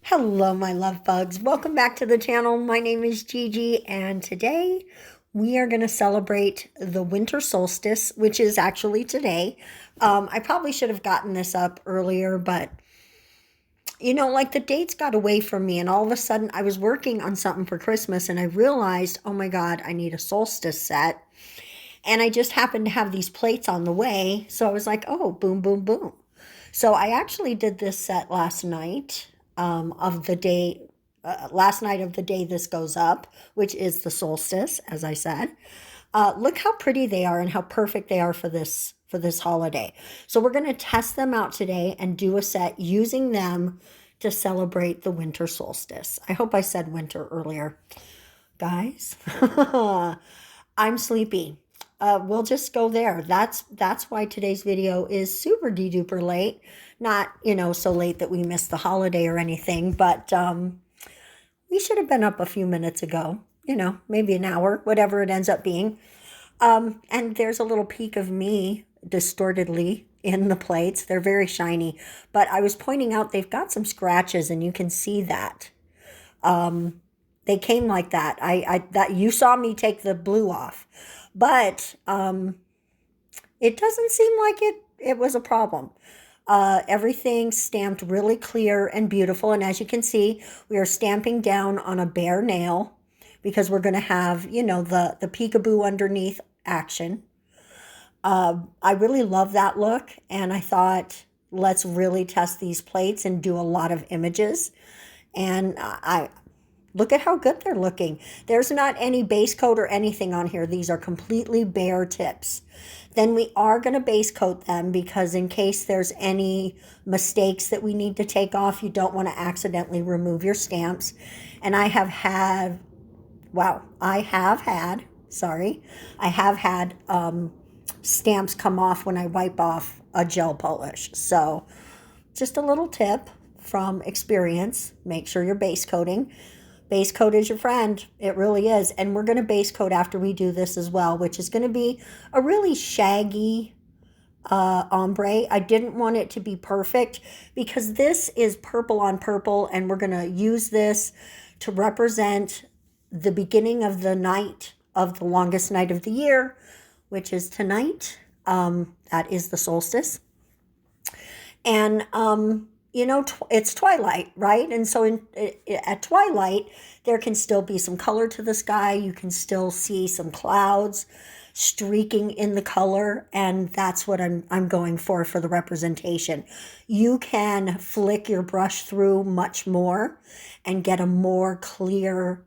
Hello, my love bugs. Welcome back to the channel. My name is Gigi, and today we are going to celebrate the winter solstice, which is actually today. I probably should have gotten this up earlier, but like the dates got away from me, and all of a sudden I was working on something for Christmas, and I realized, oh my God, I need a solstice set. And I just happened to have these plates on the way, so I was like, oh, boom, boom, boom. So I actually did this set last night of the day, last night of the day this goes up, which is the solstice, as I said. Look how pretty they are and how perfect they are for this holiday. So we're going to test them out today and do a set using them to celebrate the winter solstice. I hope I said winter earlier. Guys, I'm sleepy. We'll just go there. That's why today's video is super de-duper late. Not, so late that we missed the holiday or anything, but we should have been up a few minutes ago, maybe an hour, whatever it ends up being. And there's a little peek of me distortedly in the plates. They're very shiny, but I was pointing out they've got some scratches and you can see that. They came like that. That you saw me take the blue off. But it doesn't seem like it was a problem. Everything stamped really clear and beautiful. And as you can see, we are stamping down on a bare nail because we're going to have, the peekaboo underneath action. I really love that look. And I thought, let's really test these plates and do a lot of images. And look at how good they're looking. There's not any base coat or anything on here. These are completely bare tips. Then we are going to base coat them because in case there's any mistakes that we need to take off, you don't want to accidentally remove your stamps. And I have had stamps come off when I wipe off a gel polish. So just a little tip from experience. Make sure you're base coating. Base coat is your friend. It really is. And we're going to base coat after we do this as well, which is going to be a really shaggy ombre. I didn't want it to be perfect because this is purple on purple, and we're going to use this to represent the beginning of the night of the longest night of the year, which is tonight. That is the solstice. And it's twilight, right? And so at twilight, there can still be some color to the sky. You can still see some clouds streaking in the color, and that's what I'm going for the representation. You can flick your brush through much more and get a more clear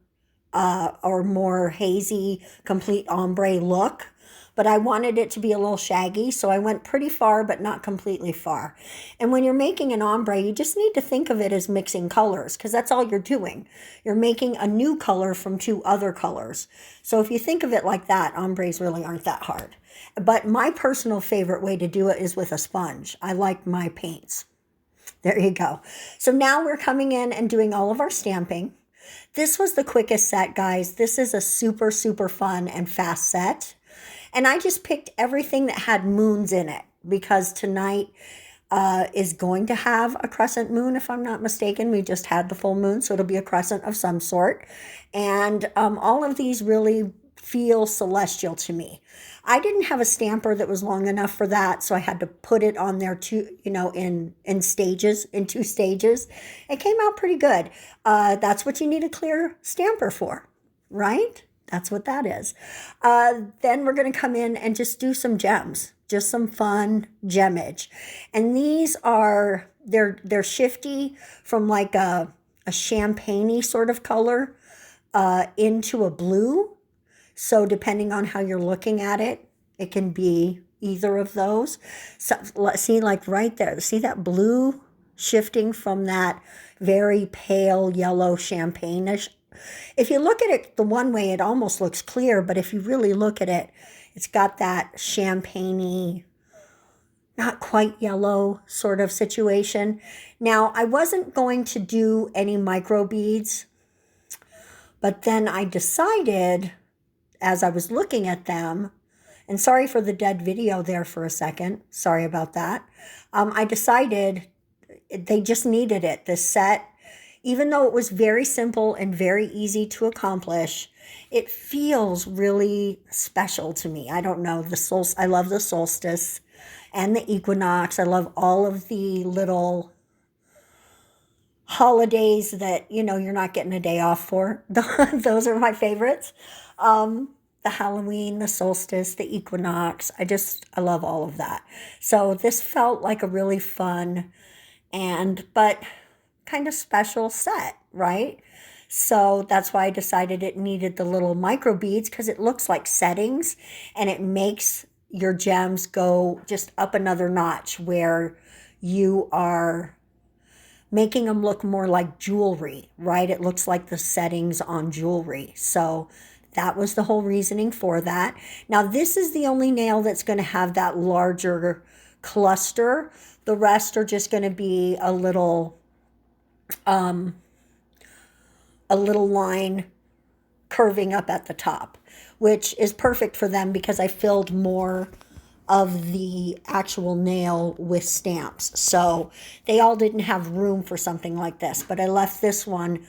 or more hazy, complete ombre look. But I wanted it to be a little shaggy, so I went pretty far, but not completely far. And when you're making an ombre, you just need to think of it as mixing colors, because that's all you're doing. You're making a new color from two other colors. So if you think of it like that, ombres really aren't that hard. But my personal favorite way to do it is with a sponge. I like my paints. There you go. So now we're coming in and doing all of our stamping. This was the quickest set, guys. This is a super, super fun and fast set. And I just picked everything that had moons in it because tonight is going to have a crescent moon, if I'm not mistaken. We just had the full moon, so it'll be a crescent of some sort. And all of these really feel celestial to me. I didn't have a stamper that was long enough for that, so I had to put it on there too, in stages, in 2 stages. It came out pretty good. That's what you need a clear stamper for, right? That's what that is. Then we're going to come in and just do some gems, just some fun gemmage. And these are, they're shifty from like a champagne-y sort of color into a blue. So depending on how you're looking at it, it can be either of those. So let's see, like right there, see that blue shifting from that very pale yellow champagne-ish. If you look at it the one way, it almost looks clear, but if you really look at it, it's got that champagne-y, not quite yellow sort of situation. Now, I wasn't going to do any micro beads, but then I decided, as I was looking at them, And sorry for the dead video there for a second. Sorry about that. I decided they just needed it. This set, even though it was very simple and very easy to accomplish, it feels really special to me. I don't know, I love the solstice and the equinox. I love all of the little holidays that, you're not getting a day off for. Those are my favorites. The Halloween, the solstice, the equinox. I love all of that. So this felt like a really fun but kind of special set, right? So that's why I decided it needed the little micro beads, because it looks like settings and it makes your gems go just up another notch, where you are making them look more like jewelry, right? It looks like the settings on jewelry. So that was the whole reasoning for that. Now, this is the only nail that's going to have that larger cluster. The rest are just going to be a little line curving up at the top, which is perfect for them because I filled more of the actual nail with stamps. So they all didn't have room for something like this, but I left this one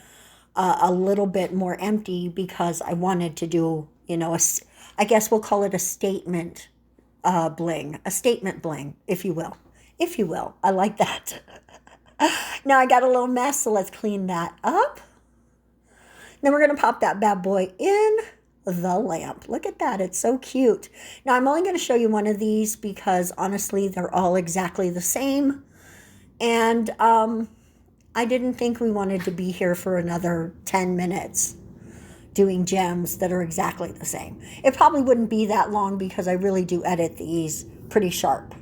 a little bit more empty because I wanted to do, I guess we'll call it a statement bling, if you will. If you will. I like that. Now I got a little mess, so let's clean that up. Then we're going to pop that bad boy in the lamp. Look at that. It's so cute. Now I'm only going to show you one of these because honestly, they're all exactly the same. And I didn't think we wanted to be here for another 10 minutes doing gems that are exactly the same. It probably wouldn't be that long because I really do edit these pretty sharp,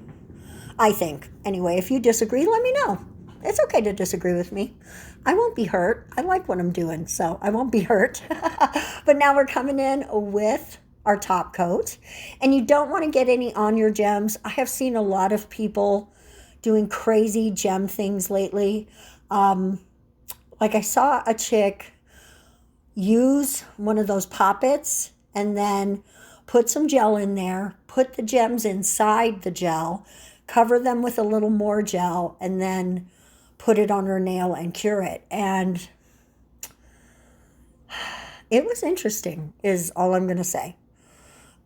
I think. Anyway, if you disagree, let me know. It's okay to disagree with me. I won't be hurt. I like what I'm doing, so I won't be hurt. But now we're coming in with our top coat. And you don't want to get any on your gems. I have seen a lot of people doing crazy gem things lately. Like I saw a chick use one of those poppets and then put some gel in there, put the gems inside the gel, cover them with a little more gel, and then put it on her nail and cure it. And it was interesting, is all I'm going to say.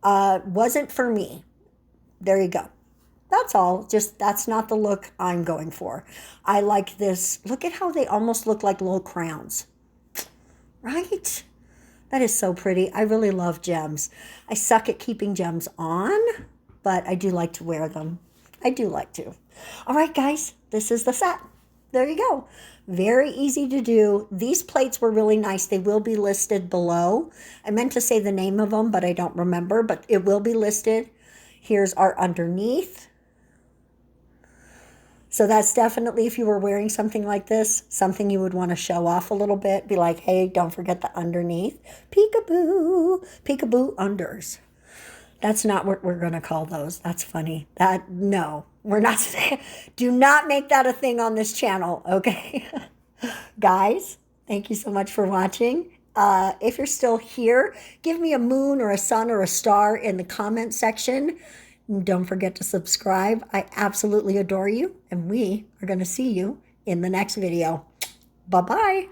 Wasn't for me. There you go. That's all. Just, that's not the look I'm going for. I like this. Look at how they almost look like little crowns. Right? That is so pretty. I really love gems. I suck at keeping gems on, but I do like to wear them. I do like to. All right, guys, this is the set. There you go. Very easy to do. These plates were really nice. They will be listed below. I meant to say the name of them, but I don't remember, but it will be listed. Here's our underneath. So that's definitely, if you were wearing something like this, something you would want to show off a little bit. Be like, hey, don't forget the underneath. Peekaboo. Peekaboo unders. That's not what we're going to call those. That's funny. No, we're not saying. Do not make that a thing on this channel, okay? Guys, thank you so much for watching. If you're still here, give me a moon or a sun or a star in the comment section. Don't forget to subscribe. I absolutely adore you, and we are going to see you in the next video. Bye-bye.